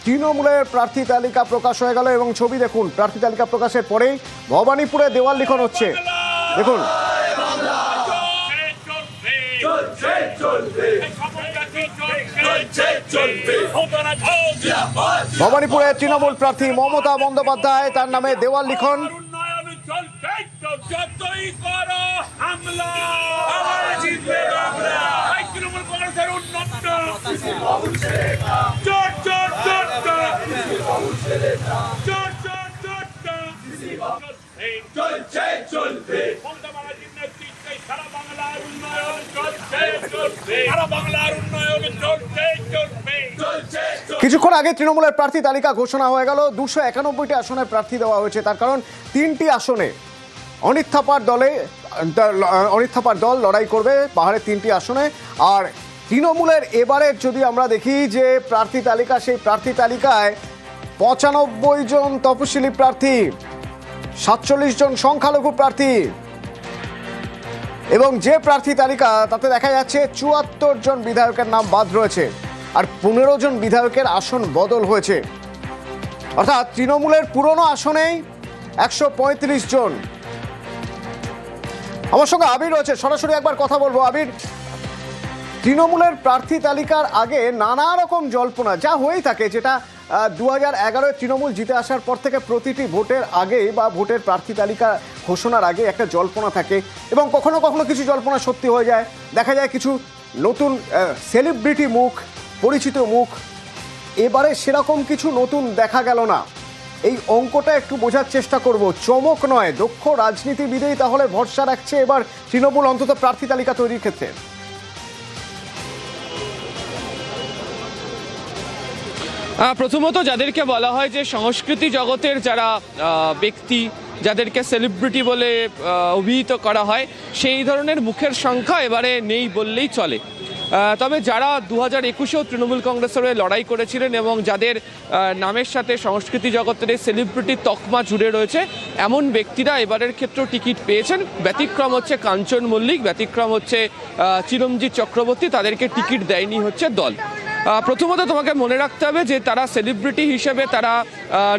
তৃণমূলের প্রার্থী তালিকা প্রকাশ হয়ে গেল এবং ছবি দেখুন। প্রার্থী তালিকা প্রকাশের পরেই ভবানীপুরে দেওয়াল লিখন হচ্ছে, দেখুন। ভবানীপুরে তৃণমূল প্রার্থী মমতা বন্দ্যোপাধ্যায়, তার নামে দেওয়াল লিখন। কিছুক্ষণ আগে তৃণমূলের প্রার্থী তালিকা ঘোষণা হয়ে গেল। 291টি আসনে প্রার্থী দেওয়া হয়েছে। তার কারণ 3টি আসনে অনিত থাপার দল লড়াই করবে পাহাড়ের 3টি আসনে। আর তৃণমূলের এবারের যদি আমরা দেখি যে প্রার্থী তালিকা, সেই প্রার্থী তালিকায় 95 জন তপশিলি প্রার্থী, 47 জন সংখ্যালঘু প্রার্থী এবং যে প্রার্থী তালিকা তাতে দেখা যাচ্ছে 74 জন বিধায়কের নাম বাদ রয়েছে আর 15 জন বিধায়কের আসন বদল হয়েছে। অর্থাৎ তৃণমূলের পুরনো আসনেই 135 জন। আমার সঙ্গে আবির রয়েছে, সরাসরি একবার কথা বলবো। আবির, তৃণমূলের প্রার্থী তালিকার আগে নানা রকম জল্পনা যা হয়েই থাকে, যেটা 2011 তৃণমূল জিতে আসার পর থেকে প্রতিটি ভোটের আগে বা ভোটের প্রার্থী তালিকা ঘোষণার আগে একটা জল্পনা থাকে এবং কখনো কখনো কিছু জল্পনা সত্যি হয়ে যায়। দেখা যায় কিছু নতুন সেলিব্রিটি মুখ, পরিচিত মুখ। এবারে সেরকম কিছু নতুন দেখা গেল না। এই অঙ্কটা একটু বোঝার চেষ্টা করব। চমক নয়, দক্ষ রাজনীতিবিদেই তাহলে ভরসা রাখছে এবার তৃণমূল অন্তত প্রার্থী তালিকা তৈরির ক্ষেত্রে। প্রথমত যাদেরকে বলা হয় যে সংস্কৃতি জগতের যারা ব্যক্তি, যাদেরকে সেলিব্রিটি বলে অভিহিত করা হয়, সেই ধরনের মুখের সংখ্যা এবারে নেই বললেই চলে। তবে যারা 2021-এও তৃণমূল কংগ্রেসের হয়ে লড়াই করেছিলেন এবং যাদের নামের সাথে সংস্কৃতি জগতের সেলিব্রিটি তকমা জুড়ে রয়েছে, এমন ব্যক্তিরা এবারের ক্ষেত্রেও টিকিট পেয়েছেন। ব্যতিক্রম হচ্ছে কাঞ্চন মল্লিক, ব্যতিক্রম হচ্ছে চিরঞ্জিত চক্রবর্তী, তাদেরকে টিকিট দেয়নি হচ্ছে দল। প্রথমত তোমাকে মনে রাখতে হবে যে তারা সেলিব্রিটি হিসেবে তারা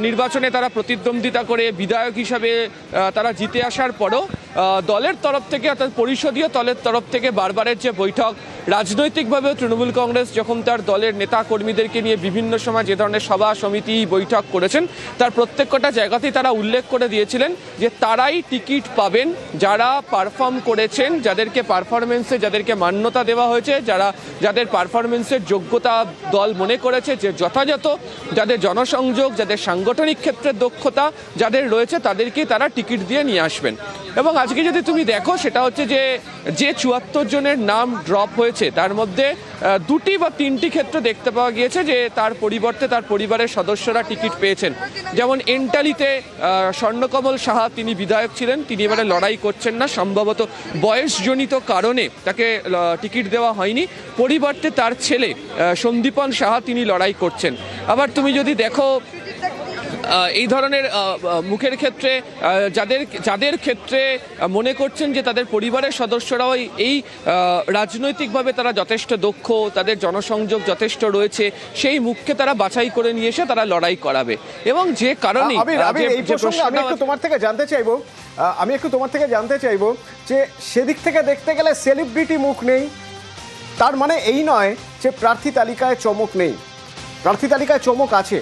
নির্বাচনে তারা প্রতিদ্বন্দ্বিতা করে বিধায়ক হিসাবে তারা জিতে আসার পরও দলের তরফ থেকে, অর্থাৎ পরিষদীয় দলের তরফ থেকে বারবারের যে বৈঠক, রাজনৈতিকভাবেও তৃণমূল কংগ্রেস যখন তার দলের নেতা কর্মীদেরকে নিয়ে বিভিন্ন সময় যে ধরনের সভা সমিতি বৈঠক করেছেন, তার প্রত্যেকটা জায়গাতেই তারা উল্লেখ করে দিয়েছিলেন যে তারাই টিকিট পাবেন যারা পারফর্ম করেছেন, যাদেরকে পারফরমেন্সে যাদেরকে মান্যতা দেওয়া হয়েছে, যাদের পারফরমেন্সের যোগ্যতা দল মনে করেছে যে যথাযথ, যাদের জনসংযোগ, যাদের সাংগঠনিক ক্ষেত্রে দক্ষতা যাদের রয়েছে, তাদেরকেই তারা টিকিট দিয়ে নিয়ে আসবেন। এবং আজকে যদি তুমি দেখো, সেটা হচ্ছে যে 74 জনের নাম ড্রপ হয়েছে, তার মধ্যে 2টি বা 3টি ক্ষেত্রে দেখতে পাওয়া গিয়েছে যে তার পরিবর্তে তার পরিবারের সদস্যরা টিকিট পেয়েছেন। যেমন এন্টালিতে স্বর্ণকমল সাহা, তিনি বিধায়ক ছিলেন, তিনি এবারে লড়াই করছেন না, সম্ভবত বয়সজনিত কারণে তাকে টিকিট দেওয়া হয়নি। পরিবর্তে তার ছেলে সন্দীপন সাহা, তিনি লড়াই করছেন। আবার তুমি যদি দেখো এই ধরনের মুখের ক্ষেত্রে যাদের ক্ষেত্রে মনে করছেন যে তাদের পরিবারের সদস্যরাও এই রাজনৈতিকভাবে তারা যথেষ্ট দক্ষ, তাদের জনসংযোগ যথেষ্ট রয়েছে, সেই মুখকে তারা বাছাই করে নিয়ে এসে তারা লড়াই করাবে। এবং যে কারণে আমি একটু তোমার থেকে জানতে চাইবো যে সেদিক থেকে দেখতে গেলে সেলিব্রিটি মুখ নেই, তার মানে এই নয় যে প্রার্থী তালিকায় চমক নেই। প্রার্থী তালিকায় চমক আছে।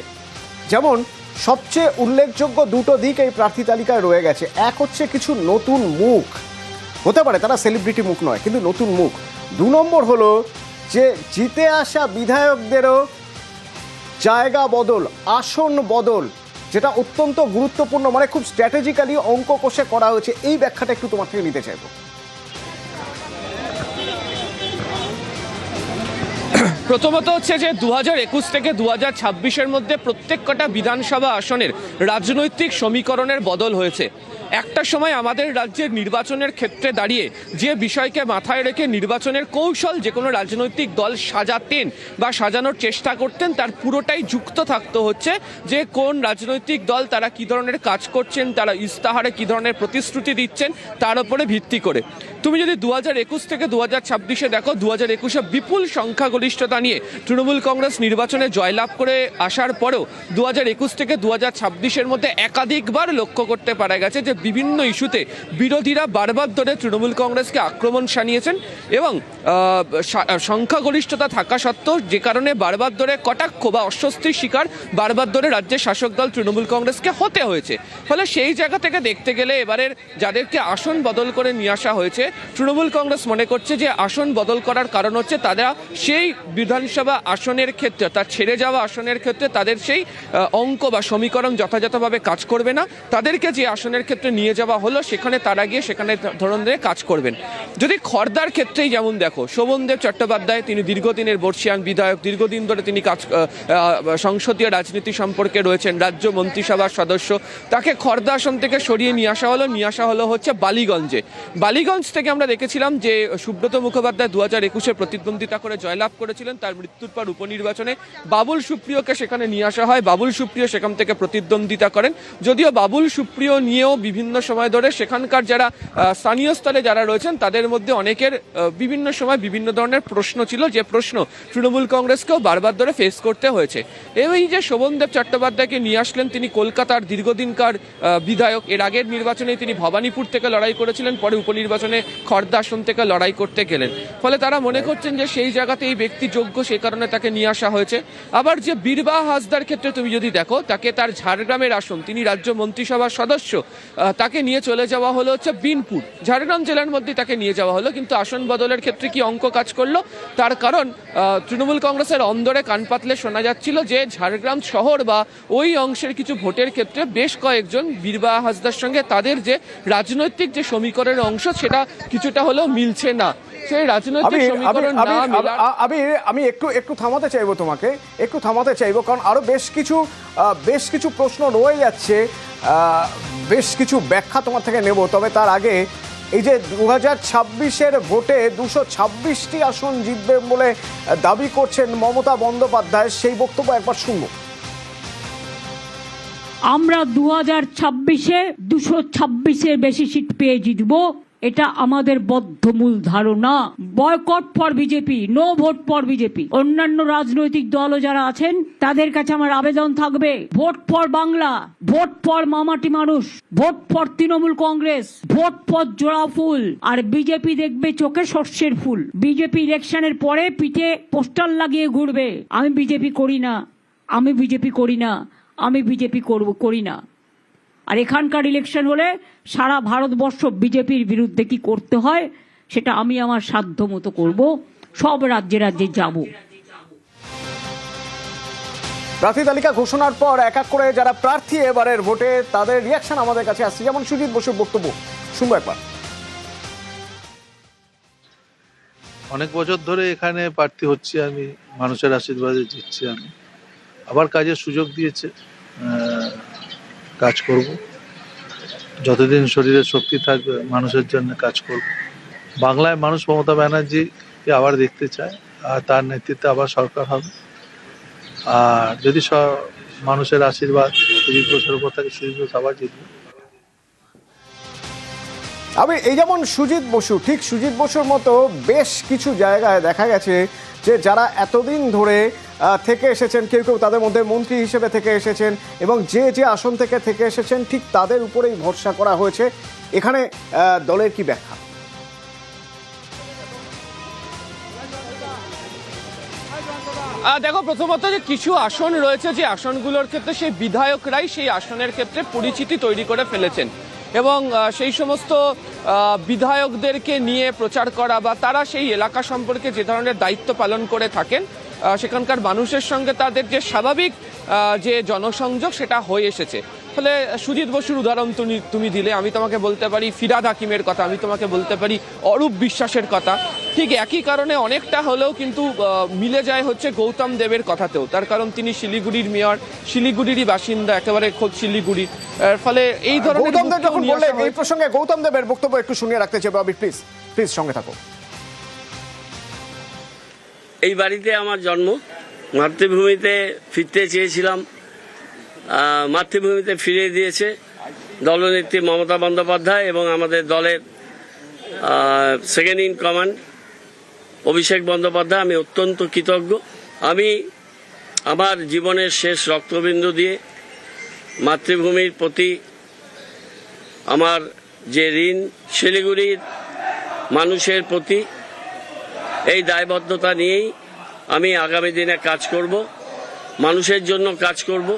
যেমন সবচেয়ে উল্লেখযোগ্য 2টো দিক এই প্রার্থী তালিকায় রয়ে গেছে। এক হচ্ছে কিছু নতুন মুখ, হতে পারে তারা সেলিব্রিটি মুখ নয় কিন্তু নতুন মুখ। 2 নম্বর হলো যে জিতে আসা বিধায়কদেরও জায়গা বদল, আসন বদল, যেটা অত্যন্ত গুরুত্বপূর্ণ, মানে খুব স্ট্র্যাটেজিক্যালি অঙ্ক কষে করা হয়েছে। এই ব্যাখ্যাটা একটু তোমার থেকে নিতে চাইবো। প্রথমত হচ্ছে যে 2021 থেকে 2026-এর মধ্যে প্রত্যেক কটা বিধানসভা আসনের রাজনৈতিক সমীকরণের বদল হয়েছে। একটা সময় আমাদের রাজ্যের নির্বাচনের ক্ষেত্রে দাঁড়িয়ে যে বিষয়কে মাথায় রেখে নির্বাচনের কৌশল যে কোনো রাজনৈতিক দল সাজাতেন বা সাজানোর চেষ্টা করতেন, তার পুরোটাই যুক্ত থাকতো হচ্ছে যে কোন রাজনৈতিক দল তারা কী ধরনের কাজ করছেন, তারা ইস্তাহারে কী ধরনের প্রতিশ্রুতি দিচ্ছেন তার উপরে ভিত্তি করে। তুমি যদি 2021 থেকে 2026 দেখো, 2021 বিপুল সংখ্যাগরিষ্ঠতা নিয়ে তৃণমূল কংগ্রেস নির্বাচনে জয়লাভ করে আসার পরেও 2021 থেকে 2026 মধ্যে একাধিকবার লক্ষ্য করতে পারা গেছে যে বিভিন্ন ইস্যুতে বিরোধীরা বারবার ধরে তৃণমূল কংগ্রেসকে আক্রমণ শানিয়েছেন এবং সংখ্যাগরিষ্ঠতা থাকা সত্ত্বেও যে কারণে বারবার ধরে কটাক্ষ বা অস্বস্তির শিকার বারবার ধরে রাজ্যের শাসক দল তৃণমূল কংগ্রেসকে হতে হয়েছে। ফলে সেই জায়গা থেকে দেখতে গেলে এবারের যাদেরকে আসন বদল করে নিয়ে আসা হয়েছে, তৃণমূল কংগ্রেস মনে করছে যে আসন বদল করার কারণ হচ্ছে তারা সেই বিধানসভা আসনের ক্ষেত্রে, তার ছেড়ে যাওয়া আসনের ক্ষেত্রে তাদের সেই অঙ্ক বা সমীকরণ যথাযথভাবে কাজ করবে না। তাদেরকে যে আসনের ক্ষেত্রে নিয়ে যাওয়া হলো সেখানে তারা গিয়ে সেখানে ধরনের কাজ করবেন। যদি খর্দার ক্ষেত্রেই যেমন দেখো, শোভনদেব চট্টোপাধ্যায় তিনি দীর্ঘদিনের বর্ষিয়ান বিধায়ক, দীর্ঘদিন ধরে তিনি সংসদীয় রাজনীতি সম্পর্কে রয়েছেন, রাজ্য মন্ত্রিসভার সদস্য। তাকে খর্দা আসন থেকে সরিয়ে নিয়ে আসা হলো হচ্ছে বালিগঞ্জে। বালিগঞ্জ থেকে আমরা দেখেছিলাম যে সুব্রত মুখোপাধ্যায় 2021 প্রতিদ্বন্দ্বিতা করে জয়লাভ করেছিলেন। তার মৃত্যুর পর উপনির্বাচনে বাবুল সুপ্রিয়কে সেখানে নিয়ে আসা হয়। বাবুল সুপ্রিয় সেখান থেকে প্রতিদ্বন্দ্বিতা করেন। যদিও বাবুল সুপ্রিয় নিয়েও বিভিন্ন সময় ধরে সেখানকার যারা স্থানীয় স্তরে যারা রয়েছেন তাদের মধ্যে অনেকের বিভিন্ন সময় বিভিন্ন ধরনের প্রশ্ন ছিল, যে প্রশ্ন তৃণমূল কংগ্রেসকেও বারবার ধরে ফেস করতে হয়েছে। এই যে শোভনদেব চট্টোপাধ্যায়কে নিয়ে আসলেন, তিনি কলকাতার দীর্ঘদিনকার বিধায়ক। এর আগের নির্বাচনে তিনি ভবানীপুর থেকে লড়াই করেছিলেন, পরে উপনির্বাচনে খর্দা আসন থেকে লড়াই করতে গেলেন। ফলে তারা মনে করছেন যে সেই জায়গাতে এই ব্যক্তি যোগ্য, সেই কারণে তাকে নিয়ে আসা হয়েছে। আবার যে বীরবাহ হাসদার ক্ষেত্রে তুমি যদি দেখো, তাকে তার ঝাড়গ্রামের আসন, তিনি রাজ্য মন্ত্রিসভার সদস্য, তাকে নিয়ে চলে যাওয়া হলো হচ্ছে বিনপুর, ঝাড়গ্রাম জেলার মধ্যে তাকে নিয়ে যাওয়া হলো। কিন্তু আসন বদলের ক্ষেত্রে কি অঙ্ক কাজ করলো? তার কারণ তৃণমূল কংগ্রেসের অন্দরে কান পাতলে শোনা যাচ্ছিল যে ঝাড়গ্রাম শহর বা ওই অংশের কিছু ভোটের ক্ষেত্রে বেশ কয়েকজন বীরবাহ হাসদার সঙ্গে তাদের যে রাজনৈতিক যে সমীকরণের অংশ সেটা কিছুটা হলেও মিলছে না। সেই রাজনৈতিক সমীকরণ না মেলার আমি একটু থামাতে চাইবো, তোমাকে একটু থামাতে চাইবো, কারণ আরো বেশ কিছু প্রশ্ন রয়ে যাচ্ছে, বেশ কিছু ব্যাখ্যা তোমার থেকে নেব। তবে তার আগে এই যে 2026 ভোটে 226টি আসন জিতবে বলে দাবি করছেন মমতা বন্দ্যোপাধ্যায়, সেই বক্তব্য একবার শুনবো। আমরা 2026-এ 226-এর বেশি সিট পেয়ে জিতবো, এটা আমাদের বদ্ধমূল ধারণা। Boycott for BJP, no vote for BJP. অন্যান্য রাজনৈতিক দলও যারা আছেন তাদের কাছে আমার আবেদন থাকবে, vote for Bangla, vote for মামাটি মানুষ, vote for Trinamool Congress, vote for জোড়া ফুল। আর বিজেপি দেখবে চোখে সর্ষের ফুল। বিজেপি ইলেকশনের পরে পিঠে পোস্টার লাগিয়ে ঘুরবে, আমি বিজেপি করি না, আমি বিজেপি করি না, আমি বিজেপি করি না। আর এখানকার ইলেকশন হলে সারা ভারতবর্ষ বিজেপির বিরুদ্ধে কি করতে হয় সেটা আমি আমার সাধ্য মতো করব, সব রাজ্যে রাজ্যে যাব। প্রার্থী তালিকা ঘোষণার পর এক এক করে যারা প্রার্থী এবারের ভোটে তাদের রিয়াকশন আমাদের কাছে আসছে, যেমন সুজিত বসুর বক্তব্য শুনবো একবার। অনেক বছর ধরে এখানে প্রার্থী হচ্ছি আমি, মানুষের আশীর্বাদে জিতছি আমি। আবার কাজের সুযোগ দিয়েছে, কাজ করব, যতদিন শরীরে শক্তি থাকবে মানুষের জন্য কাজ করব। বাংলায় মানুষ মমতা ব্যানার্জিকে আবার দেখতে চায়, আর তার নেতৃত্বে আবার সরকার হবে। আর যদি মানুষের আশীর্বাদ সুজিত বসুর উপর থাকে, সুজিত বসু আবার জিতবে। আমি এই যেমন সুজিত বসু, ঠিক সুজিত বসুর মতো বেশ কিছু জায়গায় দেখা গেছে যে যারা এতদিন ধরে থেকে এসেছেন, কেউ কেউ তাদের মধ্যে মন্ত্রী হিসেবে থেকে এসেছেন এবং যে আসন থেকে এসেছেন ঠিক তাদের উপরেই ভরসা করা হয়েছে। এখানে দলের কি ব্যাখ্যা? দেখো, প্রথমত যে কিছু আসন রয়েছে যে আসনগুলোর ক্ষেত্রে সেই বিধায়করাই সেই আসনের ক্ষেত্রে পরিচিতি তৈরি করে ফেলেছেন এবং সেই সমস্ত বিধায়কদেরকে নিয়ে প্রচার করা বা তারা সেই এলাকা সম্পর্কে যে ধরনের দায়িত্ব পালন করে থাকেন সেখানকার মানুষের সঙ্গে তাদের যে স্বাভাবিক যে জনসংযোগ সেটা হয়ে এসেছে। ফলে সুজিত বসুর উদাহরণ তুমি দিলে, আমি তোমাকে বলতে পারি ফিরহাদ হাকিমের কথা, আমি তোমাকে বলতে পারি অরূপ বিশ্বাসের কথা। ঠিক একই কারণে অনেকটা হলেও কিন্তু মিলে যায় হচ্ছে গৌতম দেবের কথাতেও, তার কারণ তিনি শিলিগুড়ির মেয়র, শিলিগুড়িরই বাসিন্দা, একেবারে খোদ শিলিগুড়ি। ফলে এই ধরনের গৌতম দেব যখন বললেন এই প্রসঙ্গে গৌতম দেবের বক্তব্য একটু শুনিয়ে রাখতে চাই আবির, প্লিজ প্লিজ সঙ্গে থাকো। এই বাড়িতে আমার জন্ম, মাতৃভূমিতে ফিরতে চেয়েছিলাম, মাতৃভূমিতে ফিরিয়ে দিয়েছে দলনেত্রী মমতা বন্দ্যোপাধ্যায় এবং আমাদের দলের second in command Abhishek Bandyopadhyay. আমি অত্যন্ত কৃতজ্ঞ। আমি আমার জীবনের শেষ রক্তবিন্দু দিয়ে মাতৃভূমির প্রতি আমার যে ঋণ, শিলিগুড়ির মানুষের প্রতি এই দায়বদ্ধতা নিয়েই আমি আগামী দিনে কাজ করব, মানুষের জন্য কাজ করব।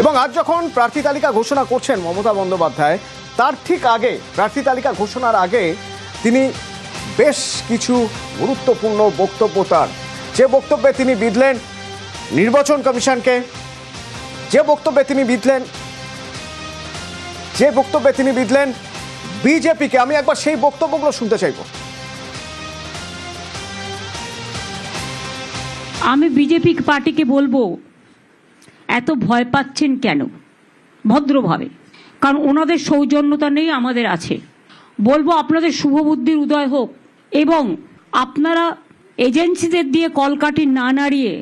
এবং আজ যখন প্রার্থী তালিকা ঘোষণা করছেন মমতা বন্দ্যোপাধ্যায়, তার ঠিক আগে, প্রার্থী তালিকা ঘোষণার আগে তিনি বেশ কিছু গুরুত্বপূর্ণ বক্তব্য, তার যে বক্তব্যে তিনি বিঁধলেন নির্বাচন কমিশনকে, যে বক্তব্যে তিনি বিঁধলেন বিজেপিকে, আমি একবার সেই বক্তব্যগুলো শুনতে চাইব। আমি বিজেপি পার্টিকে বলবো, এত ভয় পাচ্ছেন কেন? ভদ্রভাবে, কারণ ওনাদের সৌজন্যতা নেই, আমাদের আছে। বলবো আপনাদের শুভবুদ্ধির উদয় হোক এবং আপনারা এজেন্সিদের দিয়ে কলকাঠি না নাড়িয়ে,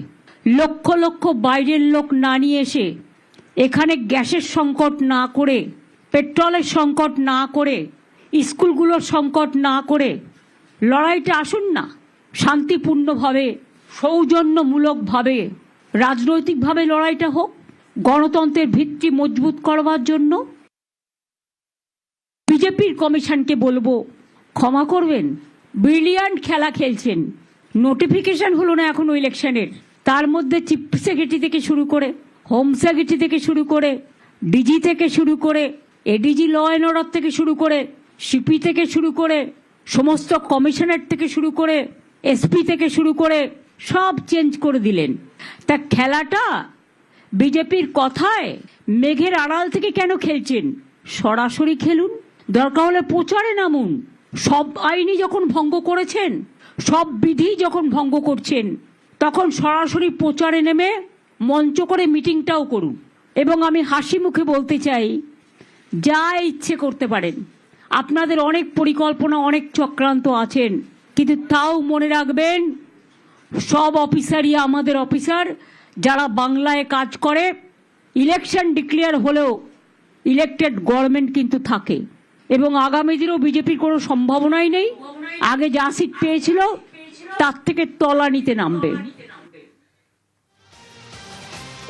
লক্ষ লক্ষ বাইরের লোক না নিয়ে এসে, এখানে গ্যাসের সংকট না করে, পেট্রোলের সংকট না করে, স্কুলগুলোর সংকট না করে লড়াইটা আসুন না, শান্তিপূর্ণভাবে, সৌজন্যমূলকভাবে, রাজনৈতিকভাবে লড়াইটা হোক, গণতন্ত্রের ভিত্তি মজবুত করবার জন্য। বিজেপির কমিশনকে বলবো, ক্ষমা করবেন, ব্রিলিয়ান্ট খেলা খেলছেন। নোটিফিকেশন হলো না এখনো ইলেকশনের, তার মধ্যে চিফ সেক্রেটারি থেকে শুরু করে, হোম সেক্রেটারি থেকে শুরু করে, ডিজি থেকে শুরু করে, এডিজি ল অ্যান্ড অর্ডার থেকে শুরু করে, সিপি থেকে শুরু করে, সমস্ত কমিশনার থেকে শুরু করে, এসপি থেকে শুরু করে সব চেঞ্জ করে দিলেন। তা খেলাটা বিজেপির কথায় মেঘের আড়াল থেকে কেন খেলছেন? সরাসরি খেলুন, দরকার হলে প্রচারে নামুন। সব আইনি যখন ভঙ্গ করেছেন, সব বিধি যখন ভঙ্গ করছেন, তখন সরাসরি প্রচারে নেমে মঞ্চ করে মিটিংটাও করুন। এবং আমি হাসি মুখে বলতে চাই, যা ইচ্ছে করতে পারেন, আপনাদের অনেক পরিকল্পনা, অনেক চক্রান্ত আছেন, কিন্তু তাও মনে রাখবেন সব অফিসারই আমাদের অফিসার, যারা বাংলায় কাজ করে। ইলেকশন ডিক্লেয়ার হলেও ইলেকটেড গভর্নমেন্ট কিন্তু থাকে এবং আগামী দিনেও বিজেপির কোনো সম্ভাবনাই নেই আগে যা সিট পেয়েছিল তার থেকে তলানিতে নামবে।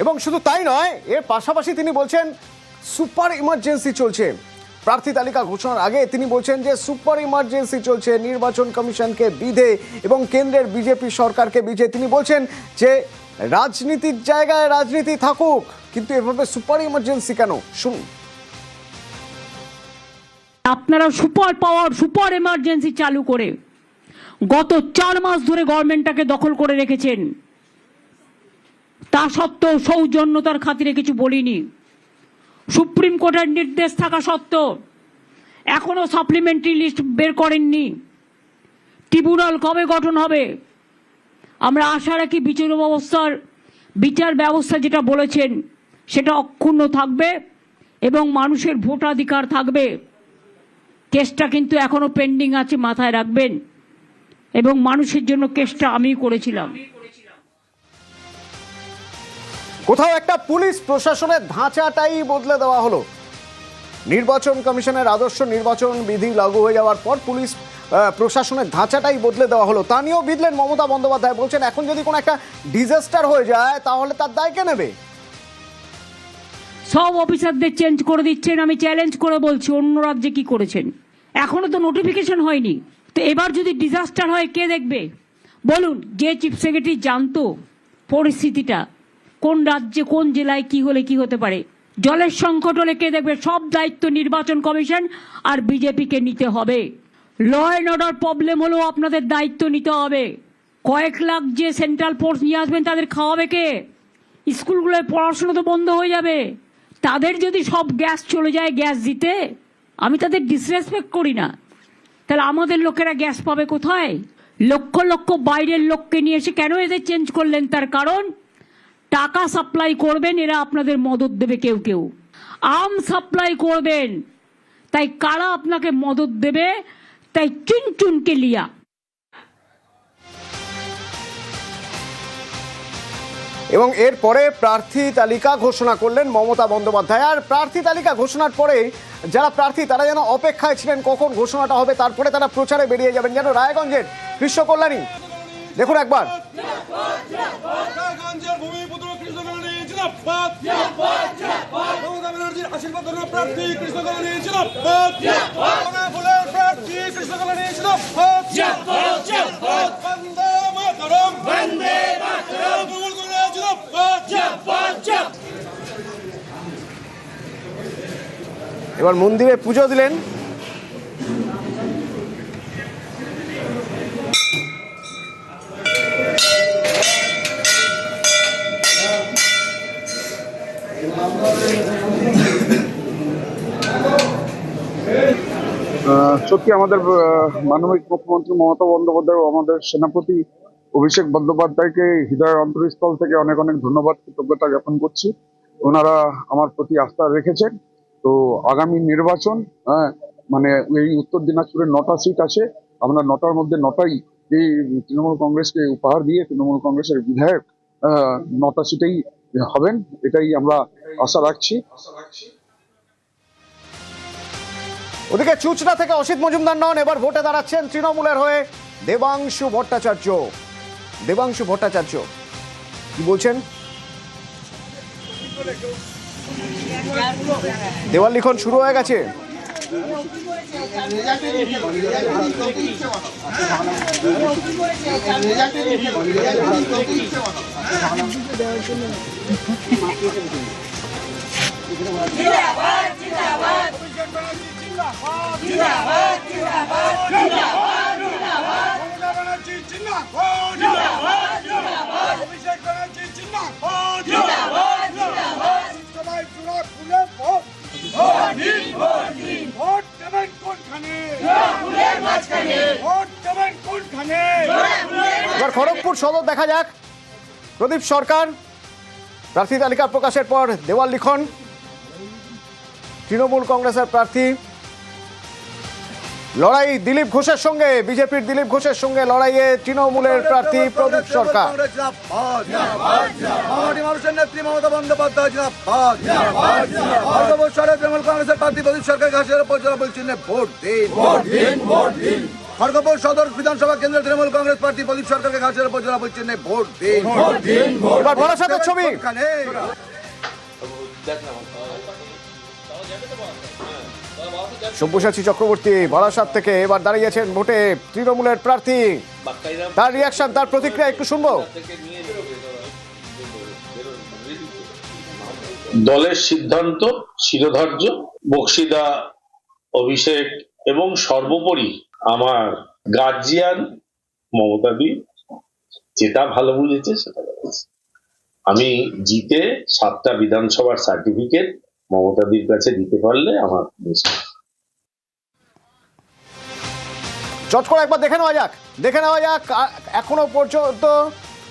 এবং শুধু তাই নয়, এর পাশাপাশি তিনি বলছেন সুপার ইমার্জেন্সি চলছে। প্রার্থী তালিকা ঘোষণার আগে তিনি বলছেন যে সুপার ইমার্জেন্সি চলছে, নির্বাচন কমিশনকে বিধে এবং কেন্দ্রের বিজেপি সরকারকে বিধে। তিনি বলছেন যে রাজনীতির জায়গায় রাজনীতি থাকুক, কিন্তু এভাবে সুপার ইমার্জেন্সি কেন? শুনুন। আপনারা সুপার পাওয়ার, সুপার ইমার্জেন্সি চালু করে গত 4 মাস ধরে গভর্নমেন্টটাকে দখল করে রেখেছেন। তা সত্ত্বেও সৌজন্যতার খাতিরে কিছু বলিনি। সুপ্রিম কোর্টের নির্দেশ থাকা সত্ত্বেও এখনো সাপ্লিমেন্টারি লিস্ট বের করেননি। ট্রিব্যুনাল কবে গঠন হবে? আমরা আশা রাখি বিচার ব্যবস্থা যেটা বলেছেন সেটা অক্ষুণ্ণ থাকবে এবং মানুষের ভোটাধিকার থাকবে। কেসটা কিন্তু এখনো পেন্ডিং আছে, মাথায় রাখবেন। এবং মানুষের জন্য কেসটা আমি করেছিলাম। কোথাও একটা পুলিশ প্রশাসনের ধাঁচাটাই বদলে দেওয়া হলো। নির্বাচন কমিশনের আদর্শ নির্বাচন বিধি লাগু হয়ে যাওয়ার পর পুলিশ প্রশাসনের ধাঁচাটাই বদলে দেওয়া হলো। তা নিয়েও বিধলেন মমতা বন্দ্যোপাধ্যায়। বলছেন এখন যদি কোনো একটা ডিজাস্টার হয়ে যায় তাহলে তার দায় কে নেবে? সব অফিসারদের চেঞ্জ করে দিচ্ছেন। আমি চ্যালেঞ্জ করে বলছি, অন্য রাজ্যে কি করেছেন? এখনো তো নোটিফিকেশন হয়নি। তো এবার যদি ডিজাস্টার হয় কে দেখবে বলুন? যে চিফ সেক্রেটারি জানতো পরিস্থিতিটা, কোন রাজ্যে কোন জেলায় কি হলে কি হতে পারে, জলের সংকট হলে কে দেখবে? সব দায়িত্ব নির্বাচন কমিশন আর বিজেপিকে নিতে হবে। ল অ্যান্ড অর্ডার প্রবলেম হলেও আপনাদের দায়িত্ব নিতে হবে। কয়েক লাখ যে সেন্ট্রাল ফোর্স নিয়ে আসবেন তাদের খাওয়াবে কে? স্কুলগুলোয় পড়াশোনা তো বন্ধ হয়ে যাবে। তাদের যদি সব গ্যাস চলে যায় গ্যাস দিতে, আমি তাদের ডিসরেসপেক্ট করি না, তাহলে আমাদের লোকেরা গ্যাস পাবে কোথায়? লক্ষ লক্ষ বাইরের লোককে নিয়ে এসে কেন এদের চেঞ্জ করলেন? তার কারণ টাকা সাপ্লাই করবেন, এরা আপনাদের মদত দেবে। কেউ কেউ আর্ম সাপ্লাই করবেন, তাই কারা আপনাকে মদত দেবে? তাই চুনচুনকে লিয়া। এবং এরপরে প্রার্থী তালিকা ঘোষণা করলেন মমতা বন্দ্যোপাধ্যায়। আর প্রার্থী তালিকা ঘোষণার পরে যারা প্রার্থী তারা যেন অপেক্ষায় ছিলেন কখন ঘোষণাটা হবে, তারপরে তারা প্রচারে বেরিয়ে যাবেন। যেন রায়গঞ্জের কৃষ্ণ কল্যাণী, দেখুন একবার। এবার মন্দিরে পুজো দিলেন। সত্যি আমাদের মাননীয় মুখ্যমন্ত্রী মমতা বন্দ্যোপাধ্যায় ও আমাদের সেনাপতি অভিষেক বন্দ্যোপাধ্যায়কে হৃদয়ের অন্তরস্থল থেকে অনেক অনেক ধন্যবাদ, কৃতজ্ঞতা জ্ঞাপন করছি। ওনারা আমার প্রতি আস্থা রেখেছেন। তো আগামী নির্বাচন, মানে এই উত্তর দিনাজপুরের 9টা সিট আছে, আমরা 9টার মধ্যে 9টাই এই তৃণমূল কংগ্রেসকে উপহার দিয়ে তৃণমূল কংগ্রেসের বিধায়ক 9টা সিটেই হবেন, এটাই আমরা আশা রাখছি। ওদিকে চুচড়া থেকে অসিত মজুমদার নন, এবার ভোটে দাঁড়াচ্ছেন তৃণমূলের হয়ে দেবাংশু ভট্টাচার্য। দেবাংশু ভট্টাচার্য কি বলছেন? দেওয়াল লিখন শুরু হয়ে গেছে। এবার খড়গপুর সদর দেখা যাক। প্রদীপ সরকার প্রার্থী তালিকা প্রকাশের পর দেওয়াল লিখন। তৃণমূল কংগ্রেসের প্রার্থী লড়াই দিলীপ ঘোষের সঙ্গে, বিজেপির দিলীপ ঘোষের সঙ্গে লড়াইয়ে তৃণমূলের প্রার্থী প্রদীপ সরকার। মানুষের নেত্রী মমতা বন্দ্যোপাধ্যায় তৃণমূল কংগ্রেসের প্রার্থী প্রদীপ সরকার ঘাসের উপর বলছেন ভোট দিন। খড়গপুর সদর বিধানসভা কেন্দ্রের তৃণমূল কংগ্রেস প্রার্থী প্রদীপ সরকারকে ঘাসের উপর বলছেন ভোট দিন। এবার বারাসাতের ছবি। সব্যসাচী চক্রবর্তী বারাসাত থেকে এবার দাঁড়িয়েছেন ভোটে তৃণমূলের প্রার্থী। তার রিয়াকশন, তার প্রতিক্রিয়া একটু শুনবো। দলের সিদ্ধান্ত শিরোধার্য, বক্সিদা, অভিষেক এবং সর্বোপরি আমার গার্জিয়ান মমতাদি যেটা ভালো বুঝেছে সেটা বলেছে। আমি জিতে 7টা বিধানসভার সার্টিফিকেট মমতাদির কাছে দিতে পারলে আমার বেশি। চট করে একবার দেখে নেওয়া যাক এখনো পর্যন্ত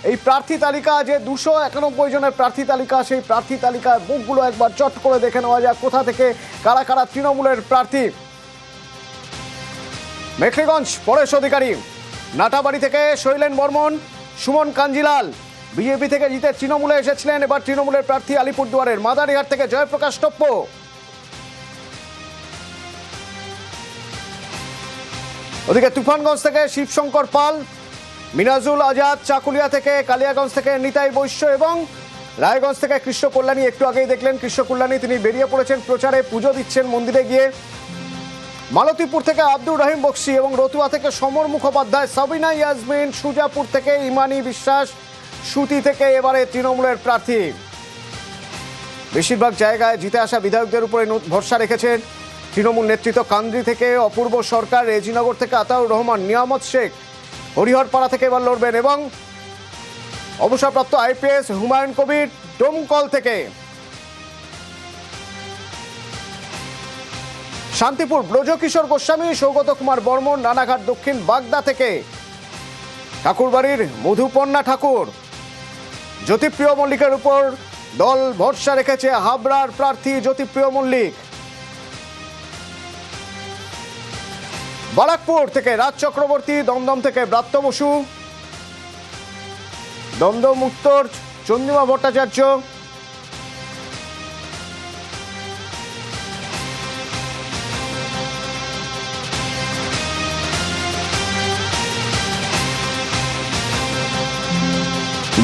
এই প্রার্থী তালিকা, যে 291 জনের প্রার্থী তালিকা, সেই প্রার্থী তালিকার বুকগুলো একবার চট করে দেখে নেওয়া যাক কোথা থেকে কারা কারা তৃণমূলের প্রার্থী। মেখলিগঞ্জ পরেশ অধিকারী, নাটাবাড়ি থেকে শৈলেন বর্মন, সুমন কাঞ্জিলাল বিজেপি থেকে জিতে তৃণমূলে এসেছিলেন, এবার তৃণমূলের প্রার্থী আলিপুরদুয়ারের। মাদারিহাট থেকে জয়প্রকাশ টপ্প, ওদিকে তুফানগঞ্জ থেকে শিবশঙ্কর পাল, মিনাজুল আজাদ চাকুলিয়া থেকে, কালিয়াগঞ্জ থেকে নিতাই বৈশ্য এবং রায়গঞ্জ থেকে কৃষ্ণ কল্যাণী। একটু আগেই দেখলেন কৃষ্ণ কল্যাণী, তিনি বেরিয়ে পড়েছেন প্রচারে, পুজো দিচ্ছেন মন্দিরে গিয়ে। মালতীপুর থেকে আব্দুর রহিম বক্সি এবং রতুয়া থেকে সমর মুখোপাধ্যায়, সাবিনা ইয়াসমিন, সুজাপুর থেকে ইমানি বিশ্বাস, সুতি থেকে এবারে তৃণমূলের প্রার্থী। বেশিরভাগ জায়গায় জিতে আসা বিধায়কদের উপরে ভরসা রেখেছেন তৃণমূল নেতৃত্ব কান্দ্রি থেকে অপূর্ব সরকার, রেজিনগর থেকে আতাউর রহমান, নিয়ামত শেখ, হরিহরপাড়া থেকে এবার লড়বেন এবং অবসরপ্রাপ্ত আইপিএস হুমায়ুন কবির ডোমকল থেকে। শান্তিপুর ব্রজকিশোর গোস্বামী, সৌগত কুমার বর্মন রানাঘাট দক্ষিণ বাগদা থেকে। ঠাকুরবাড়ির মধুপর্ণা ঠাকুর, জ্যোতিপ্রিয় মল্লিকের উপর দল ভরসা রেখেছে হাবড়ার প্রার্থী জ্যোতিপ্রিয় মল্লিক। বারাকপুর থেকে রাজ চক্রবর্তী, দমদম থেকে ব্রাত্য বসু, দমদম উত্তর চন্দ্রিমা ভট্টাচার্য,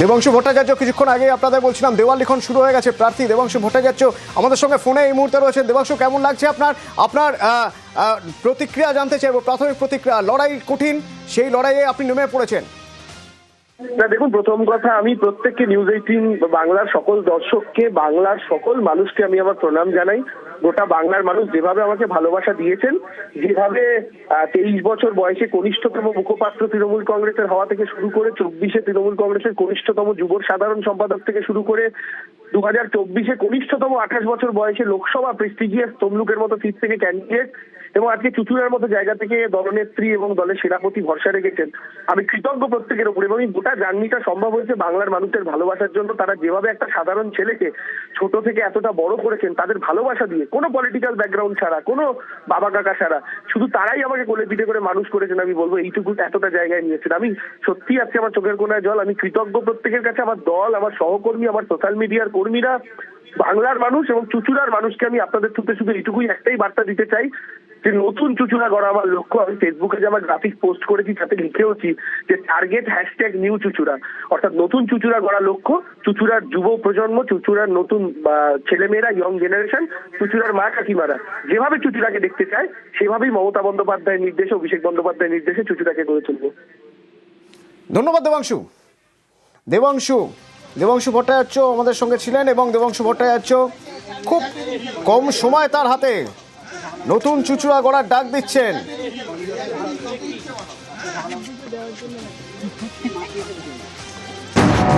দেবাংশু ভট্টাচার্য, কিছুক্ষণ আগে আপনাদের বলছিলাম দেওয়াল লিখন শুরু হয়ে গেছে। প্রার্থী দেবাংশু ভট্টাচার্য আমাদের সঙ্গে ফোনে এই মুহূর্তে রয়েছেন। দেবাংশু, কেমন লাগছে আপনার আপনার প্রতিক্রিয়া জানতে চাইবো, প্রাথমিক প্রতিক্রিয়া। লড়াই কঠিন, সেই লড়াইয়ে আপনি নেমে পড়েছেন। না দেখুন, প্রথম কথা আমি প্রত্যেককে নিউজ 18 বাংলার সকল দর্শককে, বাংলার সকল মানুষকে আমি আমার প্রণাম জানাই। গোটা বাংলার মানুষ যেভাবে আমাকে ভালোবাসা দিয়েছেন, যেভাবে 23 বছর বয়সে কনিষ্ঠতম মুখপাত্র তৃণমূল কংগ্রেসের হওয়া থেকে শুরু করে 24-এ তৃণমূল কংগ্রেসের কনিষ্ঠতম যুব সাধারণ সম্পাদক থেকে শুরু করে 2024-এ কনিষ্ঠতম 28 বছর বয়সে লোকসভা প্রেস্টিজিয়াস তমলুকের মতো সিট থেকে ক্যান্ডিডেট এবং আজকে চুচুড়ার মতো জায়গা থেকে দলনেত্রী এবং দলের সেনাপতি ভরসা রেখেছেন। আমি কৃতজ্ঞ প্রত্যেকের উপর এবং এই গোটা জার্নিটা সম্ভব হয়েছে বাংলার মানুষের ভালোবাসার জন্য। তারা যেভাবে একটা সাধারণ ছেলেকে ছোট থেকে এতটা বড় করেছেন তাদের ভালোবাসা দিয়ে, কোনো পলিটিক্যাল ব্যাকগ্রাউন্ড ছাড়া, কোনো বাবা কাকা ছাড়া, শুধু তারাই আমাকে কোলে পিঠে করে মানুষ করেছেন। আমি বলবো এইটুকু এতটা জায়গায় নিয়েছেন। আমি সত্যি আজকে আমার চোখের কোনায় জল। আমি কৃতজ্ঞ প্রত্যেকের কাছে, আমার দল, আমার সহকর্মী, আমার সোশ্যাল মিডিয়ার কর্মীরা, বাংলার মানুষ এবং চুচুড়ার মানুষকে আমি আপনাদের থ্রুতে শুধু এইটুকুই একটাই বার্তা দিতে চাই যে নতুন চুচুড়া গড়া আমার লক্ষ্য। আমি ফেসবুকে যে আমার গ্রাফিক পোস্ট করেছি তাতে লিখেওছি যে টার্গেট #নিউ চুচুড়া, অর্থাৎ নতুন চুচুড়া গড়া লক্ষ্য। চুচুড়ার যুব প্রজন্ম, চুচুড়ার নতুন ছেলেমেয়েরা, ইয়ং জেনারেশন, চুচুড়ার মা কাকিমারা যেভাবে চুচুড়াকে দেখতে চায় সেভাবেই মমতা বন্দ্যোপাধ্যায়ের নির্দেশে, অভিষেক বন্দ্যোপাধ্যায়ের নির্দেশে চুচুড়াকে গড়ে তুলব। ধন্যবাদ দেবাংশু। দেবাংশু ভট্টাচার্য আমাদের সঙ্গে ছিলেন এবং দেবাংশু ভট্টাচার্য খুব কম সময় তার হাতে নতুন চুচুড়া গড়ার ডাক দিচ্ছেন।